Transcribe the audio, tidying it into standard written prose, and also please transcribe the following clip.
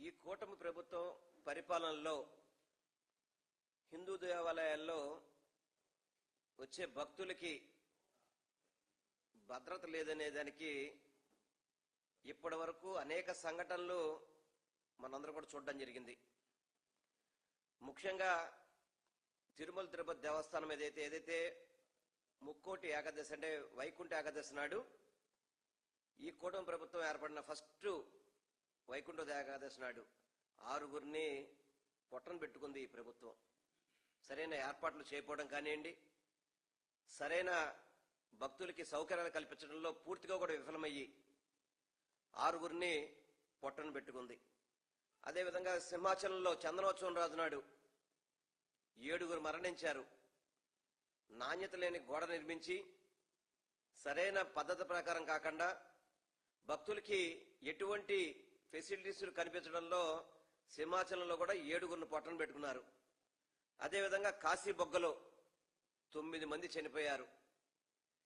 ఈ కూటమి ప్రభుత్వం పరిపాలనలో హిందూ దేవాలయాల్లో వచ్చే భక్తులకి భద్రత లేదనే దానికి ఇప్పటి వరకు అనేక సంఘటనలు మనందరం కూడా చూడడం జరిగింది. ముఖ్యంగా తిరుమల తిరుపతి దేవస్థానం ఏదైతే ముక్కోటి ఏకాదశి అంటే వైకుంఠ ఏకాదశి నాడు ఈ కూటమి ప్రభుత్వం ఏర్పడిన ఫస్ట్ వైకుంఠ ఏకాదశి నాడు 6గురిని పొట్టన పెట్టుకుంది ఈ ప్రభుత్వం. సరైన ఏర్పాట్లు చేయకపోవడం కానివ్వండి, సరైన భక్తులకి సౌకర్యాలు కల్పించడంలో పూర్తిగా కూడా విఫలమయ్యి 6గురిని పొట్టన పెట్టుకుంది. అదేవిధంగా సింహాచలంలో చందనోత్సవం రోజు నాడు 7గురు మరణించారు. నాణ్యత లేని గోడ నిర్మించి సరైన పద్ధతి ప్రకారం కాకుండా భక్తులకి ఎటువంటి ఫెసిలిటీస్ కనిపించడంలో సింహాచలంలో కూడా 7గురిని పొట్టన పెట్టుకున్నారు. అదేవిధంగా కాశీ బొగ్గలో 9 మంది చనిపోయారు.